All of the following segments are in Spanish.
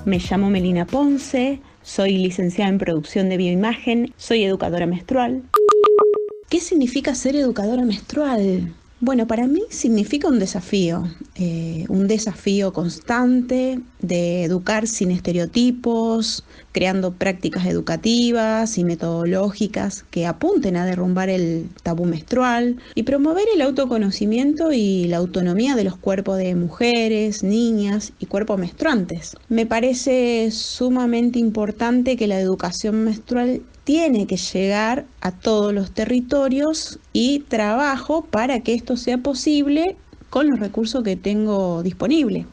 Me llamo Melina Ponce, soy licenciada en producción de bioimagen, soy educadora menstrual. ¿Qué significa ser educadora menstrual? Bueno, para mí significa un desafío constante de educar sin estereotipos, creando prácticas educativas y metodológicas que apunten a derrumbar el tabú menstrual y promover el autoconocimiento y la autonomía de los cuerpos de mujeres, niñas y cuerpos menstruantes. Me parece sumamente importante que la educación menstrual tiene que llegar a todos los territorios y trabajo para que esto sea posible con los recursos que tengo disponibles.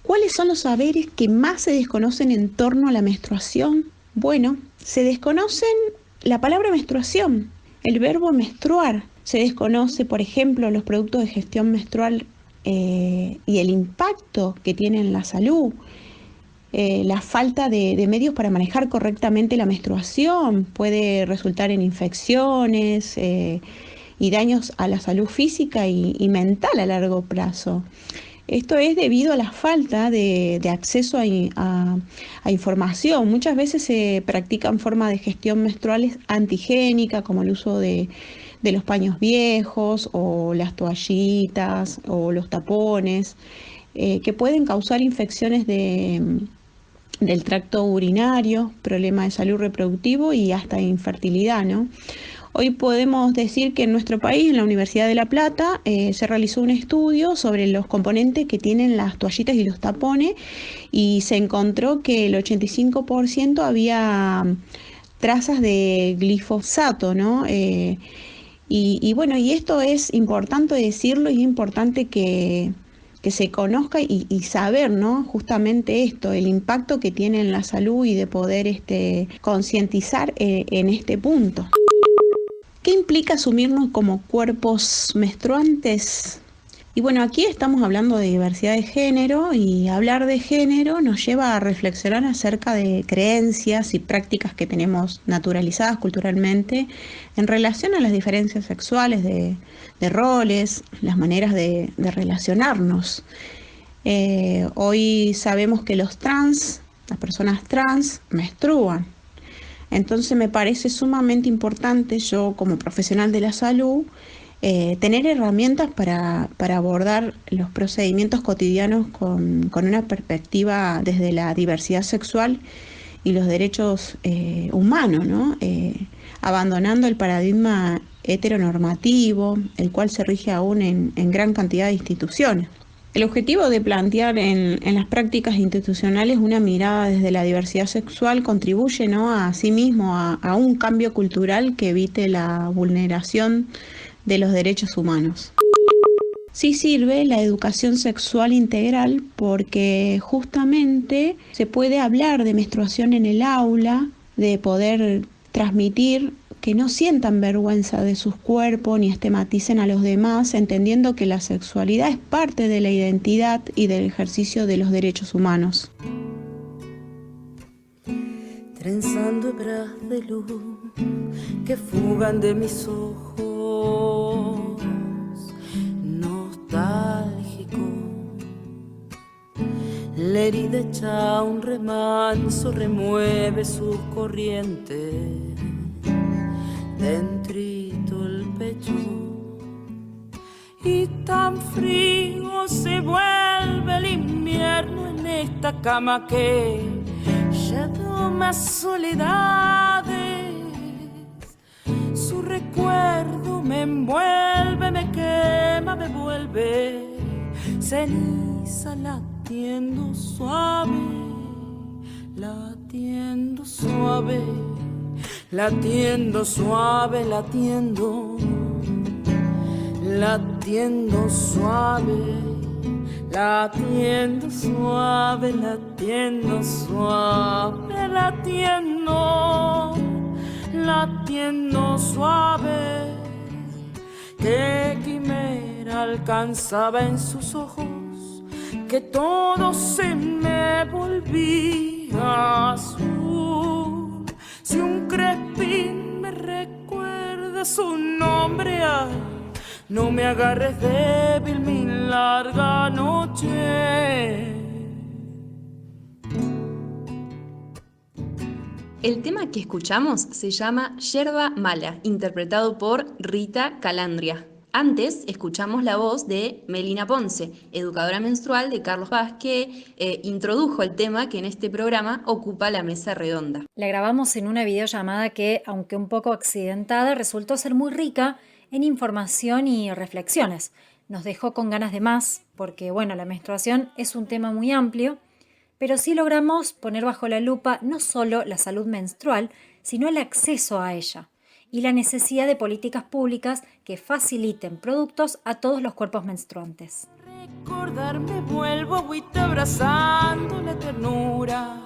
¿Cuáles son los saberes que más se desconocen en torno a la menstruación? Bueno, se desconocen la palabra menstruación, el verbo menstruar. Se desconoce, por ejemplo, los productos de gestión menstrual y el impacto que tienen en la salud. La falta de medios para manejar correctamente la menstruación puede resultar en infecciones y daños a la salud física y mental a largo plazo. Esto es debido a la falta de acceso a información. Muchas veces se practican formas de gestión menstruales antigénica, como el uso de los paños viejos o las toallitas o los tapones, que pueden causar infecciones del tracto urinario, problemas de salud reproductivo y hasta infertilidad, ¿no? Hoy podemos decir que en nuestro país, en la Universidad de La Plata, se realizó un estudio sobre los componentes que tienen las toallitas y los tapones y se encontró que el 85% había trazas de glifosato, ¿no? Bueno, y esto es importante decirlo y es importante que se conozca y saber, ¿no? Justamente esto, el impacto que tiene en la salud y de poder concientizar en este punto. ¿Qué implica asumirnos como cuerpos menstruantes? Y bueno, aquí estamos hablando de diversidad de género y hablar de género nos lleva a reflexionar acerca de creencias y prácticas que tenemos naturalizadas culturalmente en relación a las diferencias sexuales, de roles, las maneras de relacionarnos. Hoy sabemos que las personas trans, menstruan. Entonces me parece sumamente importante, yo como profesional de la salud, tener herramientas para abordar los procedimientos cotidianos con una perspectiva desde la diversidad sexual y los derechos humanos, ¿no? Abandonando el paradigma heteronormativo, el cual se rige aún en gran cantidad de instituciones. El objetivo de plantear en las prácticas institucionales una mirada desde la diversidad sexual contribuye, ¿no?, a sí mismo a un cambio cultural que evite la vulneración de los derechos humanos. Sí sirve la educación sexual integral porque justamente se puede hablar de menstruación en el aula, de poder transmitir que no sientan vergüenza de sus cuerpos ni estigmaticen a los demás, entendiendo que la sexualidad es parte de la identidad y del ejercicio de los derechos humanos. Trenzando hebras de luz que fugan de mis ojos, nostálgico. La herida hecha a un remanso remueve sus corrientes, dentrito el pecho, y tan frío se vuelve el invierno en esta cama que ya toma soledades. Su recuerdo me envuelve, me quema, me vuelve ceniza, latiendo suave, latiendo suave, latiendo suave, latiendo, latiendo suave, latiendo suave, latiendo suave, latiendo, latiendo suave. Qué quimera alcanzaba en sus ojos, que todo se me volvía azul. Si un crespín me recuerda su nombre, ay, no me agarres débil mi larga noche. El tema que escuchamos se llama Yerba Mala, interpretado por Rita Calandria. Antes escuchamos la voz de Melina Ponce, educadora menstrual de Carlos Paz, que introdujo el tema que en este programa ocupa la mesa redonda. La grabamos en una videollamada que, aunque un poco accidentada, resultó ser muy rica en información y reflexiones. Nos dejó con ganas de más, porque la menstruación es un tema muy amplio, pero sí logramos poner bajo la lupa no solo la salud menstrual, sino el acceso a ella y la necesidad de políticas públicas que faciliten productos a todos los cuerpos menstruantes. Recordarme vuelvo agüita abrazando la ternura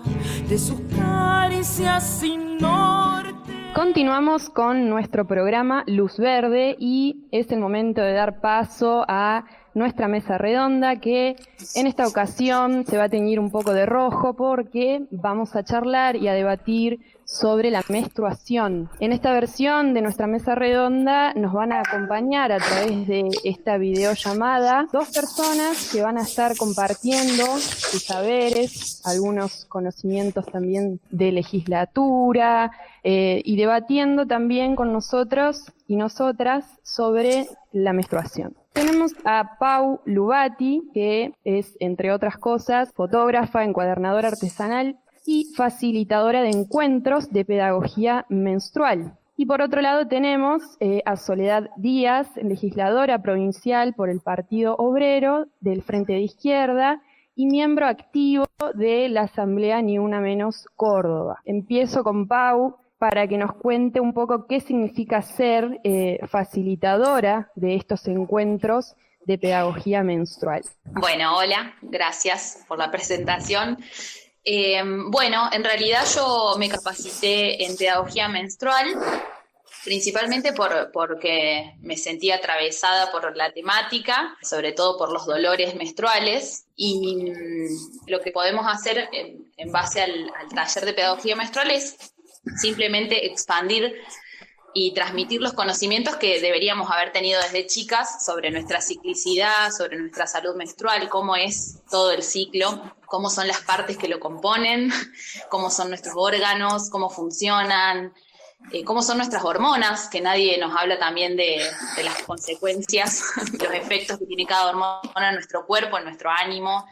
de sus caricias sin norte. Continuamos con nuestro programa Luz Verde y es el momento de dar paso a nuestra mesa redonda, que en esta ocasión se va a teñir un poco de rojo porque vamos a charlar y a debatir sobre la menstruación. En esta versión de nuestra mesa redonda nos van a acompañar a través de esta videollamada 2 personas que van a estar compartiendo sus saberes, algunos conocimientos también de legislatura, y debatiendo también con nosotros y nosotras sobre la menstruación. Tenemos a Pau Lubati, que es, entre otras cosas, fotógrafa, encuadernadora artesanal y facilitadora de encuentros de pedagogía menstrual. Y por otro lado tenemos a Soledad Díaz, legisladora provincial por el Partido Obrero del Frente de Izquierda y miembro activo de la Asamblea Ni Una Menos Córdoba. Empiezo con Pau para que nos cuente un poco qué significa ser facilitadora de estos encuentros de pedagogía menstrual. Bueno, hola, gracias por la presentación. En realidad yo me capacité en pedagogía menstrual, principalmente porque me sentía atravesada por la temática, sobre todo por los dolores menstruales, y lo que podemos hacer en base al taller de pedagogía menstrual es simplemente expandir y transmitir los conocimientos que deberíamos haber tenido desde chicas sobre nuestra ciclicidad, sobre nuestra salud menstrual, cómo es todo el ciclo, cómo son las partes que lo componen, cómo son nuestros órganos, cómo funcionan, cómo son nuestras hormonas, que nadie nos habla también de las consecuencias, los efectos que tiene cada hormona en nuestro cuerpo, en nuestro ánimo,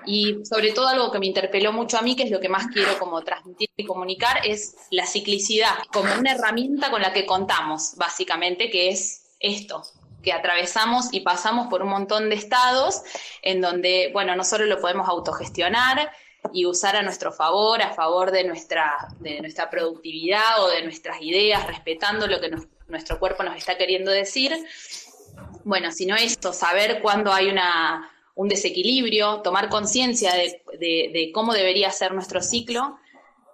y sobre todo algo que me interpeló mucho a mí, que es lo que más quiero como transmitir y comunicar, es la ciclicidad, como una herramienta con la que contamos, básicamente, que es esto, que atravesamos y pasamos por un montón de estados en donde, no solo lo podemos autogestionar y usar a nuestro favor, a favor de nuestra productividad o de nuestras ideas, respetando lo que nuestro cuerpo nos está queriendo decir, sino esto, saber cuándo hay un desequilibrio, tomar conciencia de cómo debería ser nuestro ciclo,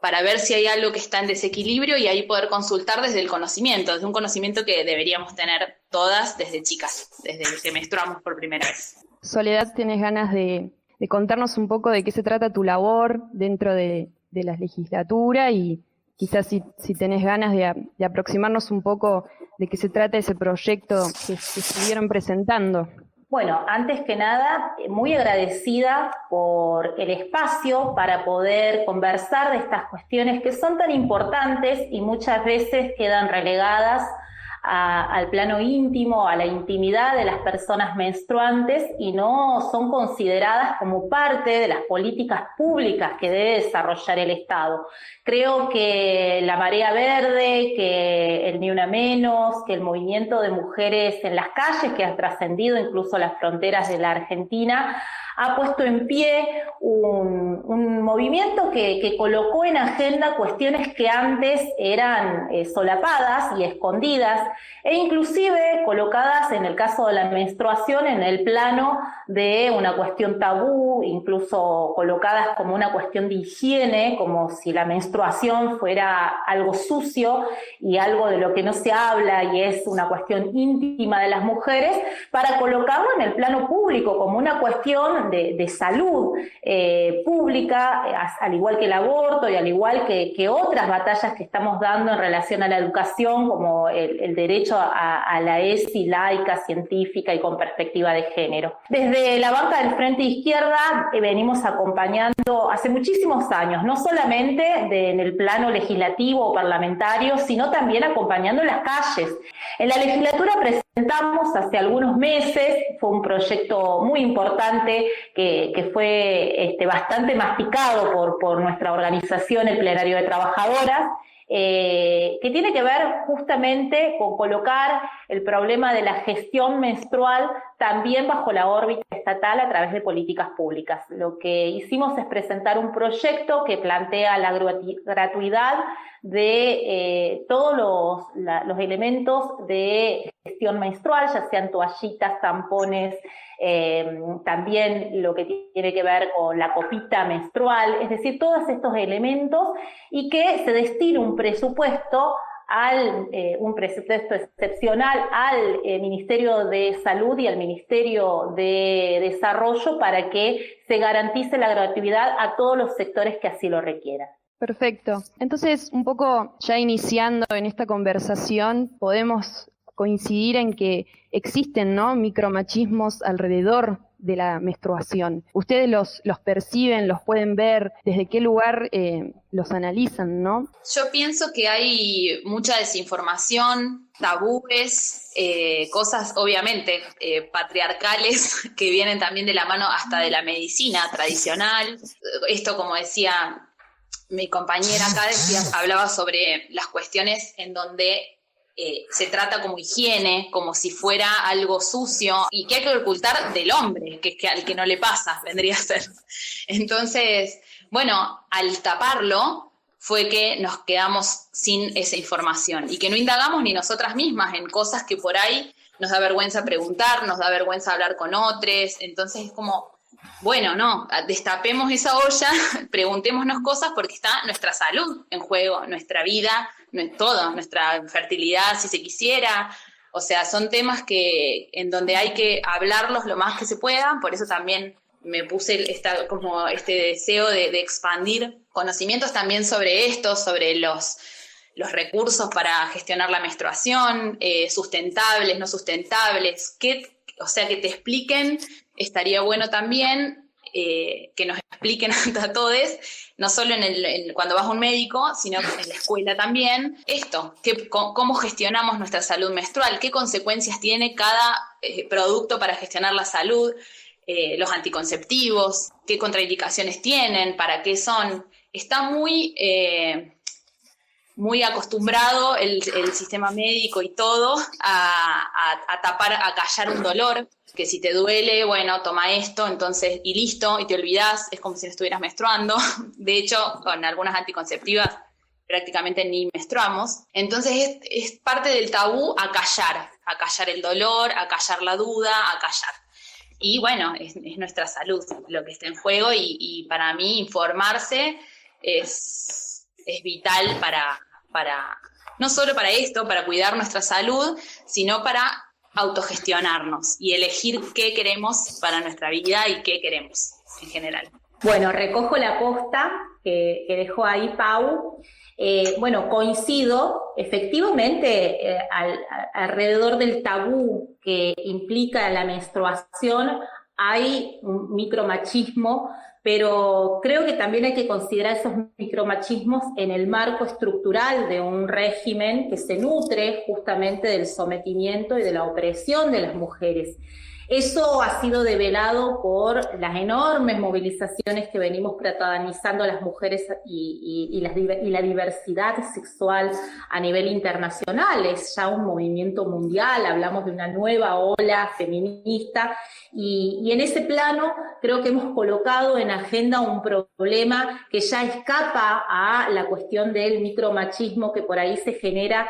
para ver si hay algo que está en desequilibrio y ahí poder consultar desde el conocimiento, desde un conocimiento que deberíamos tener todas desde chicas, desde que menstruamos por primera vez. Soledad, ¿tienes ganas de contarnos un poco de qué se trata tu labor dentro de la legislatura y quizás si tenés ganas de aproximarnos un poco de qué se trata ese proyecto que estuvieron presentando? Bueno, antes que nada, muy agradecida por el espacio para poder conversar de estas cuestiones que son tan importantes y muchas veces quedan relegadas al plano íntimo, a la intimidad de las personas menstruantes y no son consideradas como parte de las políticas públicas que debe desarrollar el Estado. Creo que la Marea Verde, que el Ni Una Menos, que el movimiento de mujeres en las calles, que ha trascendido incluso las fronteras de la Argentina, ha puesto en pie un movimiento que colocó en agenda cuestiones que antes eran solapadas y escondidas, e inclusive colocadas, en el caso de la menstruación, en el plano de una cuestión tabú, incluso colocadas como una cuestión de higiene, como si la menstruación fuera algo sucio y algo de lo que no se habla y es una cuestión íntima de las mujeres, para colocarlo en el plano público como una cuestión de salud pública, al igual que el aborto y al igual que otras batallas que estamos dando en relación a la educación, como el derecho a la ESI laica, científica y con perspectiva de género. Desde la banca del Frente Izquierda venimos acompañando hace muchísimos años, no solamente en el plano legislativo o parlamentario, sino también acompañando en las calles. En la legislatura presentamos hace algunos meses, fue un proyecto muy importante que fue bastante masticado por nuestra organización, el Plenario de Trabajadoras, que tiene que ver justamente con colocar el problema de la gestión menstrual también bajo la órbita estatal a través de políticas públicas. Lo que hicimos es presentar un proyecto que plantea la gratuidad de todos los elementos de gestión menstrual, ya sean toallitas, tampones, también lo que tiene que ver con la copita menstrual, es decir, todos estos elementos, y que se destine un presupuesto excepcional al Ministerio de Salud y al Ministerio de Desarrollo para que se garantice la gratuidad a todos los sectores que así lo requieran. Perfecto. Entonces, un poco ya iniciando en esta conversación, podemos coincidir en que existen, ¿no?, micromachismos alrededor de la menstruación. Ustedes los perciben, los pueden ver, ¿desde qué lugar los analizan, no? Yo pienso que hay mucha desinformación, tabúes, cosas obviamente patriarcales que vienen también de la mano hasta de la medicina tradicional. Esto, como decía mi compañera acá, hablaba sobre las cuestiones en donde se trata como higiene, como si fuera algo sucio y que hay que ocultar del hombre, que al que no le pasa, vendría a ser. Entonces, bueno, al taparlo fue que nos quedamos sin esa información y que no indagamos ni nosotras mismas en cosas que por ahí nos da vergüenza preguntar, nos da vergüenza hablar con otros. Entonces es como, bueno, no, destapemos esa olla, preguntémonos cosas porque está nuestra salud en juego, nuestra vida, todo, nuestra fertilidad, si se quisiera. O sea, son temas en donde hay que hablarlos lo más que se pueda. Por eso también me puse este deseo de expandir conocimientos también sobre esto, sobre los recursos para gestionar la menstruación, sustentables, no sustentables, o sea, que te expliquen. Estaría bueno también que nos expliquen a todos, no solo cuando vas a un médico, sino en la escuela también, cómo gestionamos nuestra salud menstrual, qué consecuencias tiene cada producto para gestionar la salud, los anticonceptivos, qué contraindicaciones tienen, para qué son. Está muy acostumbrado el sistema médico y todo a tapar, a callar un dolor, que si te duele, bueno, toma esto, entonces, y listo, y te olvidás, es como si no estuvieras menstruando. De hecho, con algunas anticonceptivas prácticamente ni menstruamos. Entonces es parte del tabú a callar el dolor, a callar la duda, a callar. Y bueno, es nuestra salud lo que está en juego, y para mí informarse es vital para no solo para esto, para cuidar nuestra salud, sino para autogestionarnos y elegir qué queremos para nuestra vida y qué queremos en general. Bueno, recojo la posta que dejó ahí Pau. Bueno, coincido, efectivamente, alrededor del tabú que implica la menstruación hay un micromachismo, pero creo que también hay que considerar esos micromachismos en el marco estructural de un régimen que se nutre justamente del sometimiento y de la opresión de las mujeres. Eso ha sido develado por las enormes movilizaciones que venimos protagonizando las mujeres y la diversidad sexual a nivel internacional. Es ya un movimiento mundial, hablamos de una nueva ola feminista, y en ese plano creo que hemos colocado en agenda un problema que ya escapa a la cuestión del micromachismo que por ahí se genera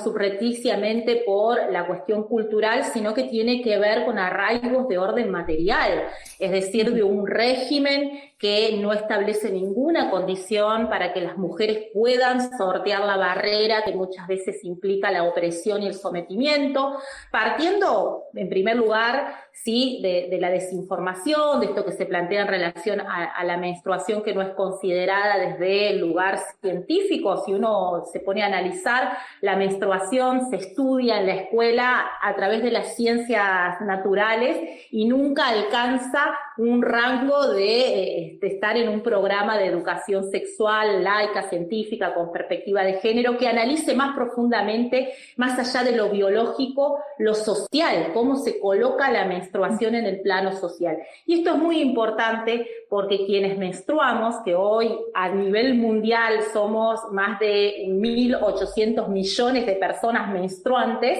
subrepticiamente por la cuestión cultural, sino que tiene que ver con arraigos de orden material, es decir, de un régimen que no establece ninguna condición para que las mujeres puedan sortear la barrera que muchas veces implica la opresión y el sometimiento, partiendo, en primer lugar, sí, de la desinformación, de esto que se plantea en relación a la menstruación, que no es considerada desde el lugar científico. Si uno se pone a analizar, la menstruación se estudia en la escuela a través de las ciencias naturales y nunca alcanza un rango de estar en un programa de educación sexual, laica, científica, con perspectiva de género, que analice más profundamente, más allá de lo biológico, lo social, cómo se coloca la menstruación en el plano social. Y esto es muy importante porque quienes menstruamos, que hoy a nivel mundial somos más de 1.800 millones de personas menstruantes,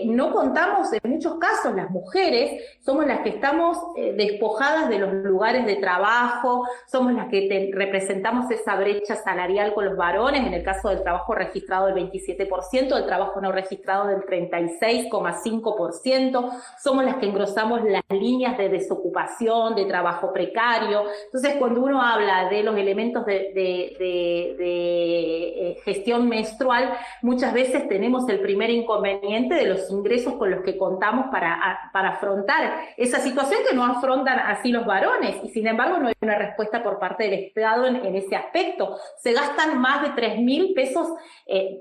no contamos, en muchos casos las mujeres somos las que estamos despojadas de los lugares de trabajo, somos las que representamos esa brecha salarial con los varones, en el caso del trabajo registrado del 27%, del trabajo no registrado del 36,5%, somos las que engrosamos las líneas de desocupación, de trabajo precario. Entonces, cuando uno habla de los elementos de gestión menstrual, muchas veces tenemos el primer inconveniente de los ingresos con los que contamos para afrontar esa situación que no afrontan así los varones, y sin embargo no hay una respuesta por parte del Estado en ese aspecto. Se gastan más de 3.000 pesos,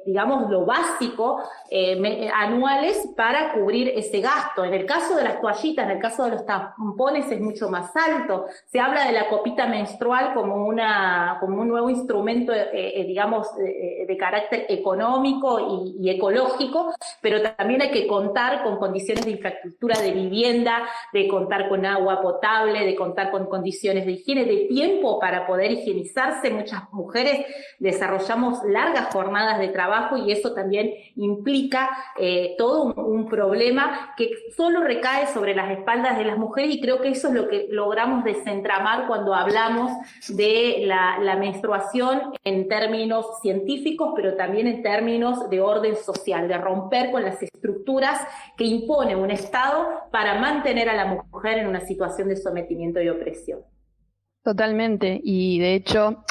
digamos lo básico, anuales para cubrir ese gasto. En el caso de las toallitas, en el caso de los tampones es mucho más alto. Se habla de la copita menstrual como un nuevo instrumento, digamos, de carácter económico y ecológico, pero también hay que contar con condiciones de infraestructura de vivienda, de contar con agua potable, de contar con condiciones de higiene, de tiempo para poder higienizarse. Muchas mujeres desarrollamos largas jornadas de trabajo y eso también implica todo un problema que solo recae sobre las espaldas de las mujeres, y creo que eso es lo que logramos desentramar cuando hablamos de la menstruación en términos científicos, pero también en términos de orden social, de romper con las estructuras que impone un Estado para mantener a la mujer en una situación de sometimiento y opresión. Totalmente, y de hecho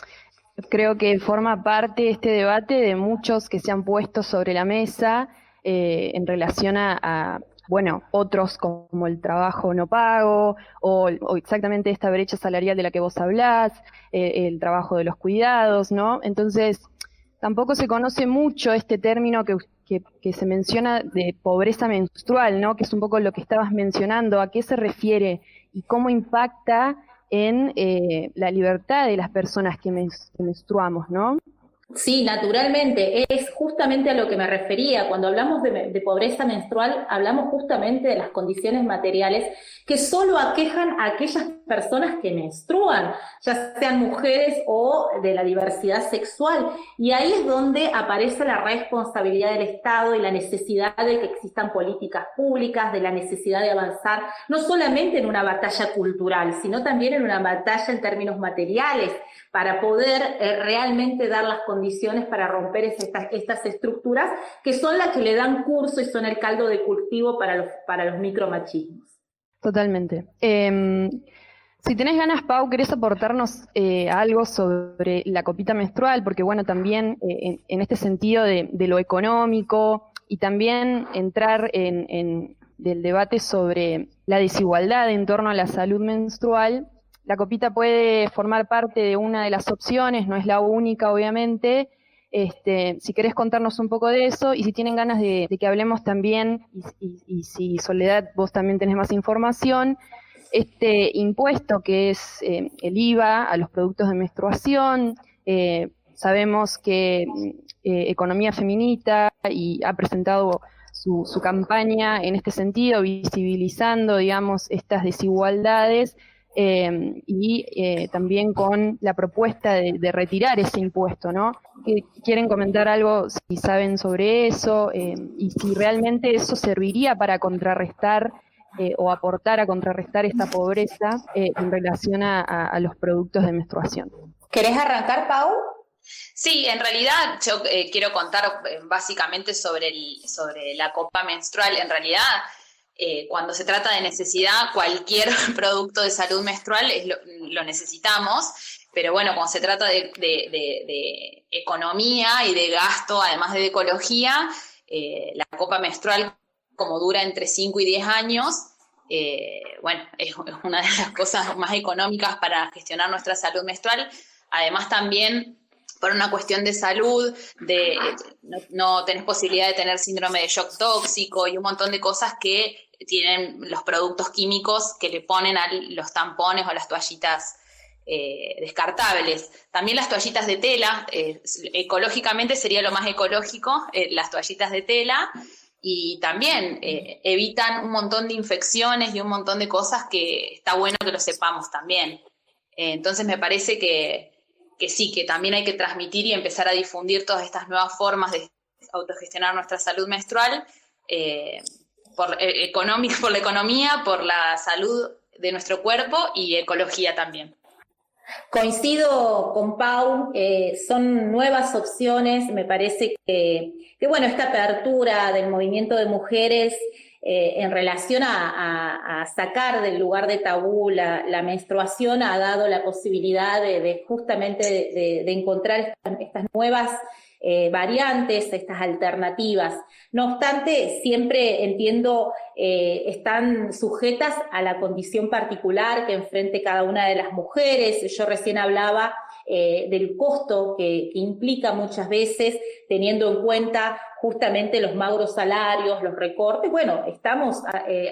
creo que forma parte este debate de muchos que se han puesto sobre la mesa en relación a otros como el trabajo no pago o exactamente esta brecha salarial de la que vos hablás, el trabajo de los cuidados, ¿no? Entonces, tampoco se conoce mucho este término que se menciona de pobreza menstrual, ¿no? Que es un poco lo que estabas mencionando, a qué se refiere y cómo impacta en la libertad de las personas que menstruamos, ¿no? Sí, naturalmente, es justamente a lo que me refería. Cuando hablamos de pobreza menstrual, hablamos justamente de las condiciones materiales que solo aquejan a aquellas personas que menstruan, ya sean mujeres o de la diversidad sexual. Y ahí es donde aparece la responsabilidad del Estado y la necesidad de que existan políticas públicas, de la necesidad de avanzar no solamente en una batalla cultural, sino también en una batalla en términos materiales, para poder realmente dar las condiciones para romper estas estructuras que son las que le dan curso y son el caldo de cultivo para los micromachismos. Totalmente. Si tenés ganas, Pau, ¿querés aportarnos algo sobre la copita menstrual? Porque bueno, también en este sentido de lo económico y también entrar en del debate sobre la desigualdad en torno a la salud menstrual, la copita puede formar parte de una de las opciones, no es la única, obviamente. Si querés contarnos un poco de eso, y si tienen ganas de que hablemos también, y si Soledad, vos también tenés más información, este impuesto que es el IVA a los productos de menstruación. Sabemos que Economía Feminita y ha presentado su campaña en este sentido, visibilizando, digamos, estas desigualdades, y también con la propuesta de retirar ese impuesto, ¿no? ¿Quieren comentar algo, si saben sobre eso, y si realmente eso serviría para contrarrestar o aportar a contrarrestar esta pobreza en relación a los productos de menstruación? ¿Querés arrancar, Pau? Sí, en realidad yo quiero contar básicamente sobre la copa menstrual. En realidad Cuando se trata de necesidad, cualquier producto de salud menstrual lo necesitamos, pero bueno, cuando se trata de economía y de gasto, además de ecología, la copa menstrual, como dura entre 5 y 10 años, bueno, es una de las cosas más económicas para gestionar nuestra salud menstrual. Además también por una cuestión de salud, no tenés posibilidad de tener síndrome de shock tóxico y un montón de cosas que tienen los productos químicos que le ponen a los tampones o las toallitas descartables. También las toallitas de tela, ecológicamente sería lo más ecológico, las toallitas de tela, y también evitan un montón de infecciones y un montón de cosas que está bueno que lo sepamos también. Entonces me parece que sí, que también hay que transmitir y empezar a difundir todas estas nuevas formas de autogestionar nuestra salud menstrual, por la economía, por la salud de nuestro cuerpo y ecología también. Coincido con Pau, son nuevas opciones, me parece que bueno, esta apertura del movimiento de mujeres en relación a sacar del lugar de tabú la menstruación ha dado la posibilidad de justamente de encontrar estas nuevas variantes, estas alternativas. No obstante, siempre entiendo, están sujetas a la condición particular que enfrente cada una de las mujeres. Yo recién hablaba del costo que implica muchas veces, teniendo en cuenta justamente los magros salarios, los recortes. Bueno, estamos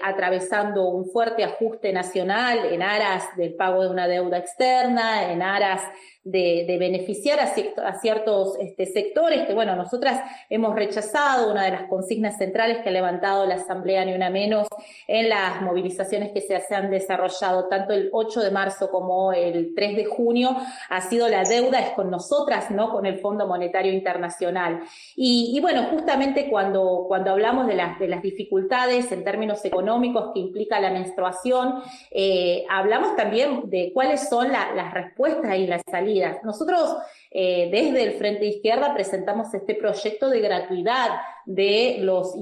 atravesando un fuerte ajuste nacional en aras del pago de una deuda externa, en aras de beneficiar a ciertos sectores que, bueno, nosotras hemos rechazado. Una de las consignas centrales que ha levantado la Asamblea Ni Una Menos en las movilizaciones que se han desarrollado tanto el 8 de marzo como el 3 de junio ha sido la deuda es con nosotras, no con el Fondo Monetario Internacional. Y bueno, justamente cuando hablamos de las dificultades en términos económicos que implica la menstruación, hablamos también de cuáles son las respuestas y las salidas. Nosotros desde el Frente Izquierda presentamos este proyecto de gratuidad de los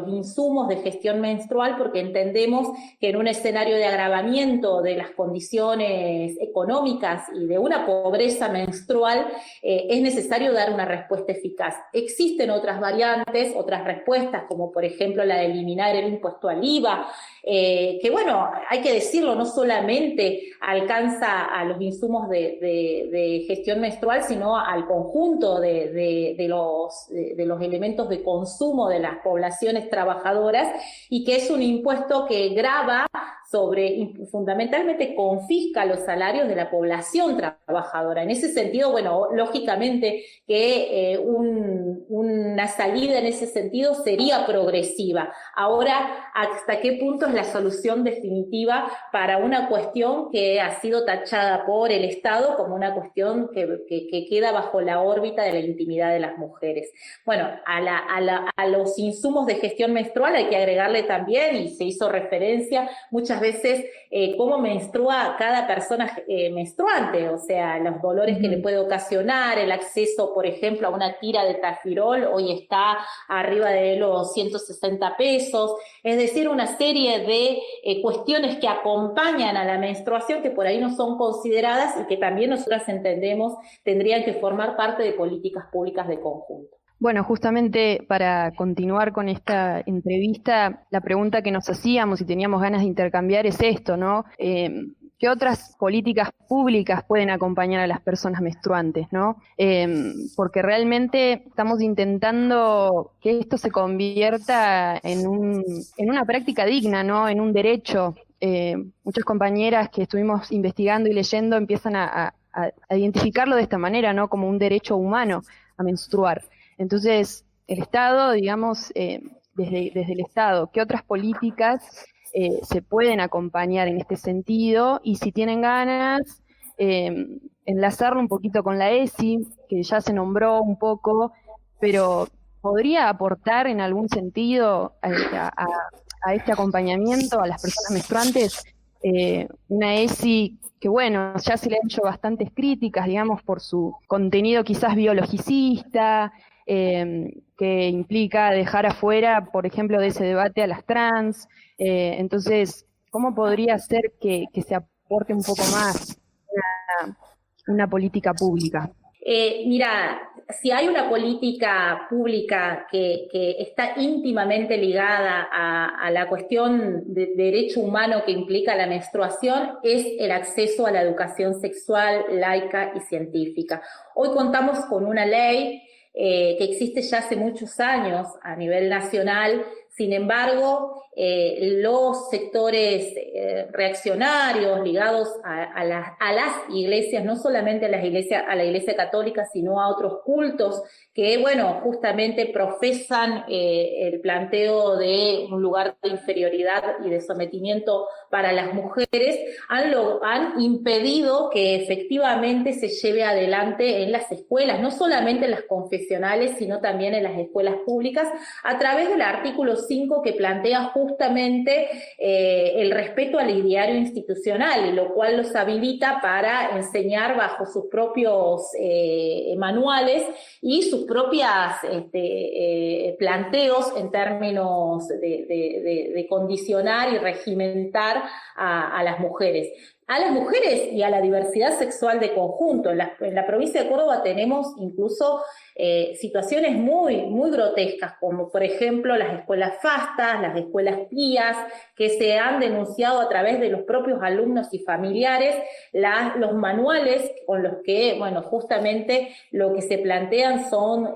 insumos de gestión menstrual, porque entendemos que en un escenario de agravamiento de las condiciones económicas y de una pobreza menstrual es necesario dar una respuesta eficaz. Existen otras variantes, otras respuestas, como por ejemplo la de eliminar el impuesto al IVA, que bueno, hay que decirlo, no solamente alcanza a los insumos de gestión menstrual, sino al conjunto de los elementos de consumo de las poblaciones trabajadoras, y que es un impuesto que grava fundamentalmente confisca los salarios de la población trabajadora. En ese sentido, bueno, lógicamente que una salida en ese sentido sería progresiva. Ahora, ¿hasta qué punto es la solución definitiva para una cuestión que ha sido tachada por el Estado como una cuestión que queda bajo la órbita de la intimidad de las mujeres? Bueno, a los insumos de gestión menstrual hay que agregarle también, y se hizo referencia muchas veces, cómo menstrua cada persona menstruante, o sea, los dolores que le puede ocasionar, el acceso, por ejemplo, a una tira de Tafirol, hoy está arriba de los 160 pesos, es decir, una serie de cuestiones que acompañan a la menstruación que por ahí no son consideradas y que también nosotras entendemos tendrían que formar parte de políticas públicas de conjunto. Bueno, justamente para continuar con esta entrevista, la pregunta que nos hacíamos y teníamos ganas de intercambiar es esto, ¿no? ¿Qué otras políticas públicas pueden acompañar a las personas menstruantes, ¿no? Porque realmente estamos intentando que esto se convierta en una práctica digna, ¿no? En un derecho. Muchas compañeras que estuvimos investigando y leyendo empiezan a identificarlo de esta manera, ¿no? Como un derecho humano a menstruar. Entonces, el Estado, digamos, desde el Estado, ¿qué otras políticas se pueden acompañar en este sentido? Y si tienen ganas, enlazarlo un poquito con la ESI, que ya se nombró un poco, pero ¿podría aportar en algún sentido a este acompañamiento a las personas menstruantes una ESI que, bueno, ya se le han hecho bastantes críticas, digamos, por su contenido quizás biologicista, que implica dejar afuera, por ejemplo, de ese debate a las trans. Entonces, ¿cómo podría ser que se aporte un poco más una política pública? Mira, si hay una política pública que está íntimamente ligada a la cuestión de derecho humano que implica la menstruación, es el acceso a la educación sexual, laica y científica. Hoy contamos con una ley que existe ya hace muchos años a nivel nacional. Sin embargo, los sectores reaccionarios ligados a las iglesias, no solamente a la iglesia católica, sino a otros cultos que, bueno, justamente profesan el planteo de un lugar de inferioridad y de sometimiento para las mujeres, han impedido que efectivamente se lleve adelante en las escuelas, no solamente en las confesionales, sino también en las escuelas públicas, a través del artículo 5 que plantea justamente el respeto al ideario institucional, y lo cual los habilita para enseñar bajo sus propios manuales y sus propias planteos en términos de condicionar y regimentar a las mujeres. A las mujeres y a la diversidad sexual de conjunto. En la provincia de Córdoba tenemos incluso situaciones muy, muy grotescas, como por ejemplo las escuelas fastas, las escuelas pías, que se han denunciado a través de los propios alumnos y familiares, los manuales con los que, bueno, justamente lo que se plantean son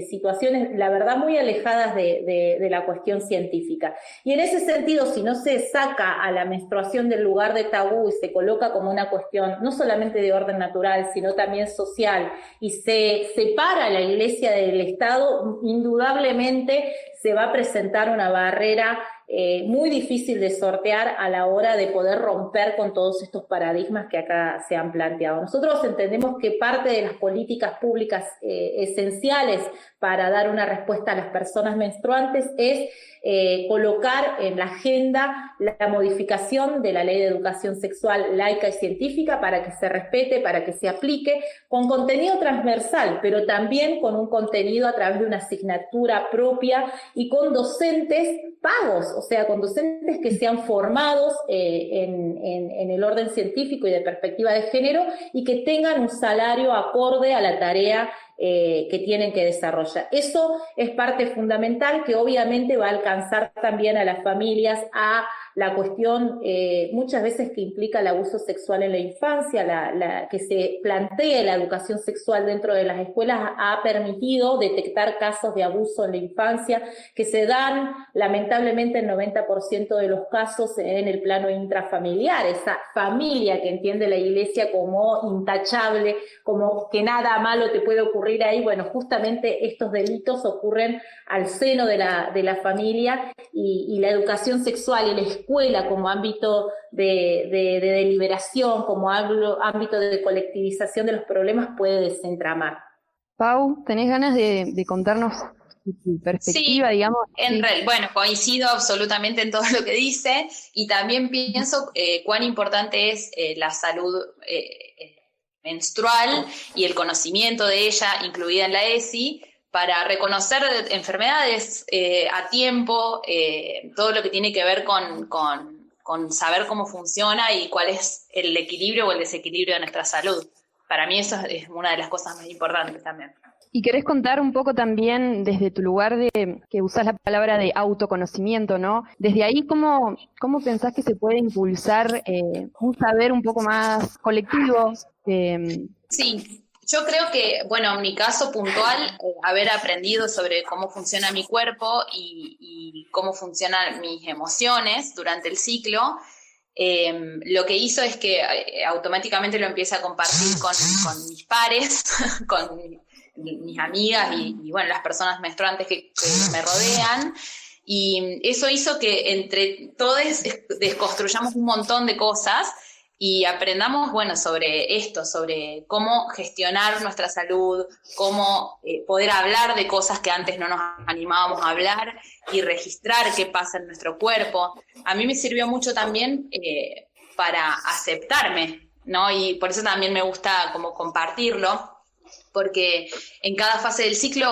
situaciones, la verdad, muy alejadas de la cuestión científica. Y en ese sentido, si no se saca a la menstruación del lugar de tabú y se coloca como una cuestión no solamente de orden natural, sino también social, y se separa la Iglesia del Estado, indudablemente se va a presentar una barrera muy difícil de sortear a la hora de poder romper con todos estos paradigmas que acá se han planteado. Nosotros entendemos que parte de las políticas públicas esenciales para dar una respuesta a las personas menstruantes es colocar en la agenda la modificación de la Ley de Educación Sexual laica y científica para que se respete, para que se aplique, con contenido transversal, pero también con un contenido a través de una asignatura propia y con docentes pagos, o sea, con docentes que sean formados en el orden científico y de perspectiva de género y que tengan un salario acorde a la tarea que tienen que desarrollar. Eso es parte fundamental que obviamente va a alcanzar también a las familias, a la cuestión muchas veces que implica el abuso sexual en la infancia, que se plantee la educación sexual dentro de las escuelas ha permitido detectar casos de abuso en la infancia que se dan lamentablemente en 90% de los casos en el plano intrafamiliar, esa familia que entiende la Iglesia como intachable, como que nada malo te puede ocurrir ahí. Bueno, justamente estos delitos ocurren al seno de la familia y la educación sexual y la escuela como ámbito de deliberación, como ámbito de colectivización de los problemas puede desentramar. Pau, ¿tenés ganas de contarnos tu perspectiva, sí, digamos? Bueno, coincido absolutamente en todo lo que dice y también pienso cuán importante es la salud menstrual y el conocimiento de ella, incluida en la ESI, para reconocer enfermedades a tiempo, todo lo que tiene que ver con saber cómo funciona y cuál es el equilibrio o el desequilibrio de nuestra salud. Para mí eso es una de las cosas más importantes también. Y querés contar un poco también desde tu lugar que usás la palabra de autoconocimiento, ¿no? Desde ahí, ¿cómo pensás que se puede impulsar un saber un poco más colectivo? Sí, yo creo que, bueno, en mi caso puntual, haber aprendido sobre cómo funciona mi cuerpo y cómo funcionan mis emociones durante el ciclo, lo que hizo es que automáticamente lo empiece a compartir con mis pares, con mis amigas y bueno, las personas menstruantes que me rodean, y eso hizo que entre todos desconstruyamos un montón de cosas y aprendamos, bueno, sobre esto, sobre cómo gestionar nuestra salud, cómo poder hablar de cosas que antes no nos animábamos a hablar y registrar qué pasa en nuestro cuerpo. A mí me sirvió mucho también para aceptarme, ¿no? Y por eso también me gusta como compartirlo. porque en cada fase del ciclo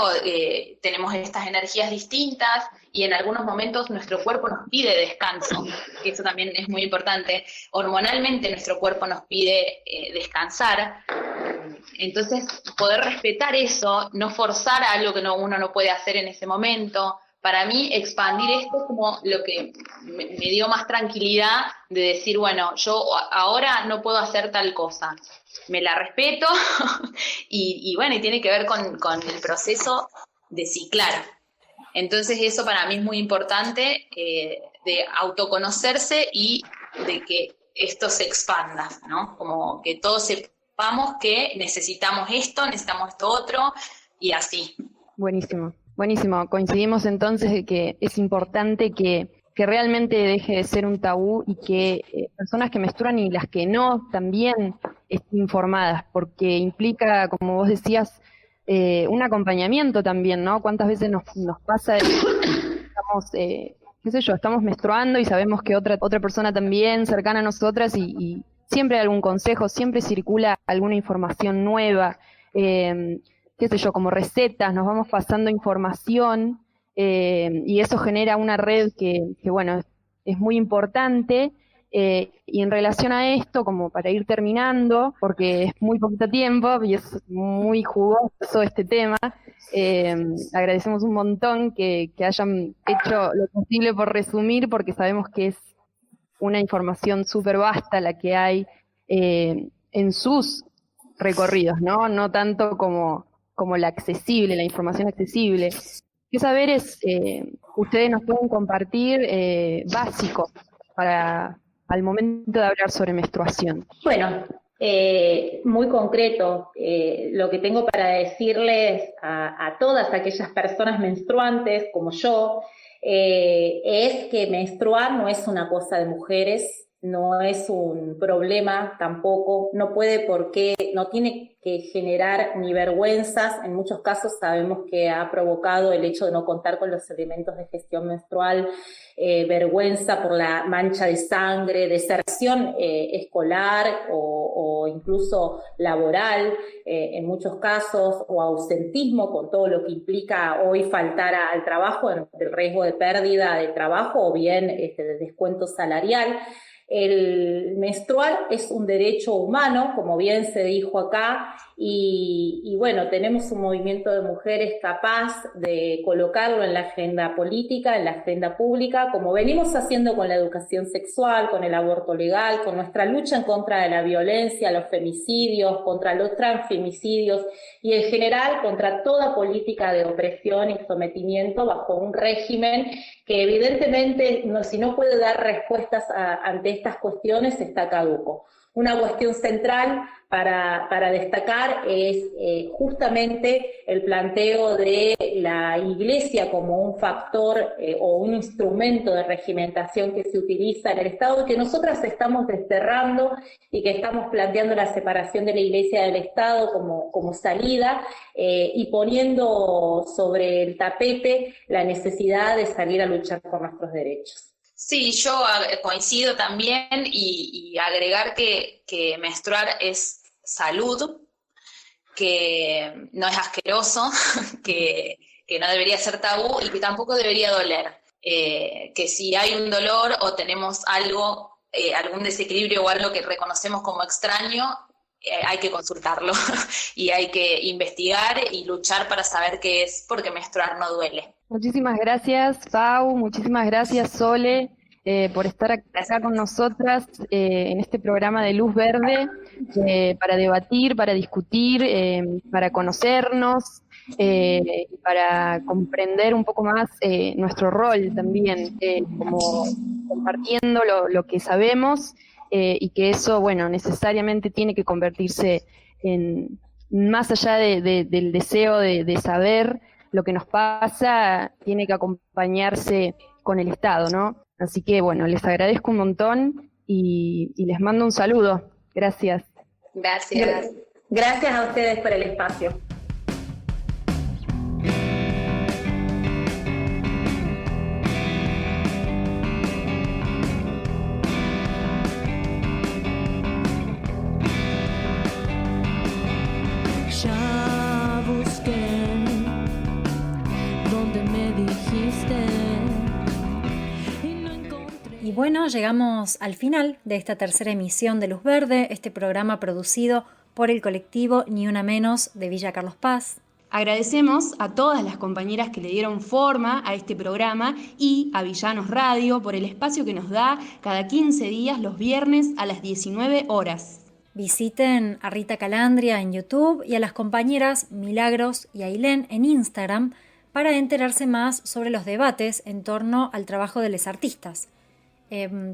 tenemos estas energías distintas y en algunos momentos nuestro cuerpo nos pide descanso, que eso también es muy importante. Hormonalmente nuestro cuerpo nos pide descansar, entonces poder respetar eso, no forzar a algo que uno no puede hacer en ese momento. Para mí expandir esto es como lo que me dio más tranquilidad de decir, bueno, yo ahora no puedo hacer tal cosa, me la respeto y bueno, y tiene que ver con el proceso de ciclar. Entonces eso para mí es muy importante, de autoconocerse y de que esto se expanda, ¿no? Como que todos sepamos que necesitamos esto otro y así. Buenísimo. Buenísimo, coincidimos entonces de que es importante que realmente deje de ser un tabú y que personas que menstruan y las que no también estén informadas, porque implica, como vos decías, un acompañamiento también, ¿no? ¿Cuántas veces nos pasa estamos menstruando y sabemos que otra persona también cercana a nosotras y siempre hay algún consejo, siempre circula alguna información nueva, como recetas, nos vamos pasando información y eso genera una red que bueno, es muy importante. Y en relación a esto, como para ir terminando, porque es muy poquito tiempo y es muy jugoso este tema, agradecemos un montón que hayan hecho lo posible por resumir, porque sabemos que es una información súper vasta la que hay en sus recorridos, ¿no? No tanto como la información accesible. ¿Qué saberes ustedes nos pueden compartir básicos al momento de hablar sobre menstruación? Bueno, muy concreto, lo que tengo para decirles a todas aquellas personas menstruantes como yo, es que menstruar no es una cosa de mujeres, no es un problema tampoco, no tiene que generar ni vergüenzas. En muchos casos sabemos que ha provocado el hecho de no contar con los elementos de gestión menstrual, vergüenza por la mancha de sangre, deserción escolar o incluso laboral, en muchos casos, o ausentismo con todo lo que implica hoy faltar al trabajo, el riesgo de pérdida de trabajo o bien de descuento salarial. El menstrual es un derecho humano, como bien se dijo acá, y bueno, tenemos un movimiento de mujeres capaz de colocarlo en la agenda política, en la agenda pública, como venimos haciendo con la educación sexual, con el aborto legal, con nuestra lucha en contra de la violencia, los femicidios, contra los transfemicidios y en general contra toda política de opresión y sometimiento bajo un régimen que evidentemente, si no puede dar respuestas ante estas cuestiones, está caduco. Una cuestión central para destacar es justamente el planteo de la Iglesia como un factor o un instrumento de regimentación que se utiliza en el Estado, que nosotras estamos desterrando y que estamos planteando la separación de la Iglesia del Estado como salida y poniendo sobre el tapete la necesidad de salir a luchar por nuestros derechos. Sí, yo coincido también y agregar que menstruar es salud, que no es asqueroso, que no debería ser tabú y que tampoco debería doler. Que si hay un dolor o tenemos algo, algún desequilibrio o algo que reconocemos como extraño, hay que consultarlo y hay que investigar y luchar para saber qué es, porque menstruar no duele. Muchísimas gracias, Pau, muchísimas gracias, Sole, por estar acá con nosotras en este programa de Luz Verde, para debatir, para discutir, para conocernos, para comprender un poco más nuestro rol también, como compartiendo lo que sabemos, y que eso, bueno, necesariamente tiene que convertirse en, más allá del deseo de saber lo que nos pasa, tiene que acompañarse con el Estado, ¿no? Así que, bueno, les agradezco un montón y les mando un saludo. Gracias. Gracias. Gracias a ustedes por el espacio. Ya Bueno, llegamos al final de esta tercera emisión de Luz Verde, este programa producido por el colectivo Ni Una Menos de Villa Carlos Paz. Agradecemos a todas las compañeras que le dieron forma a este programa y a Villanos Radio por el espacio que nos da cada 15 días los viernes a las 19 horas. Visiten a Rita Calandria en YouTube y a las compañeras Milagros y Ailén en Instagram para enterarse más sobre los debates en torno al trabajo de los artistas.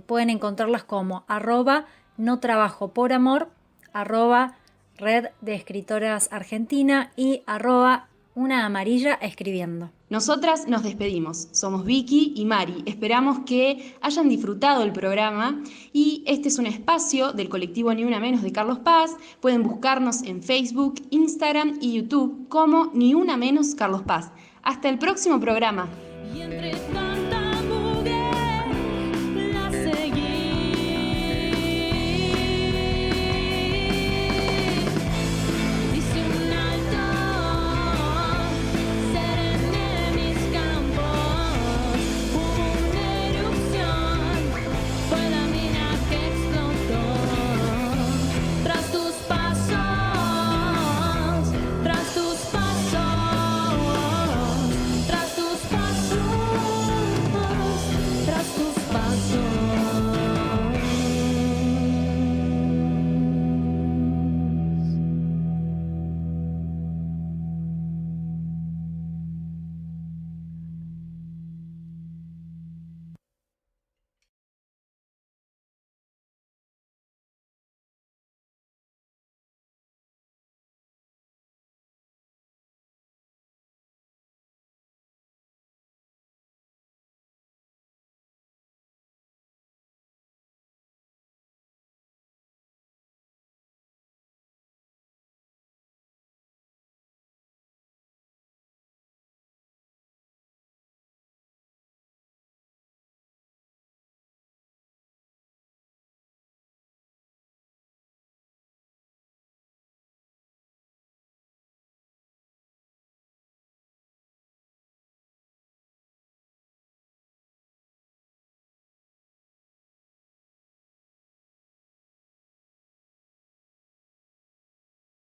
Pueden encontrarlas como @notrabajoporamor, @Red de Escritoras Argentina y @UnaAmarilla-escribiendo. Nosotras nos despedimos. Somos Vicky y Mari. Esperamos que hayan disfrutado el programa y este es un espacio del colectivo Ni Una Menos de Carlos Paz. Pueden buscarnos en Facebook, Instagram y YouTube como Ni Una Menos Carlos Paz. Hasta el próximo programa.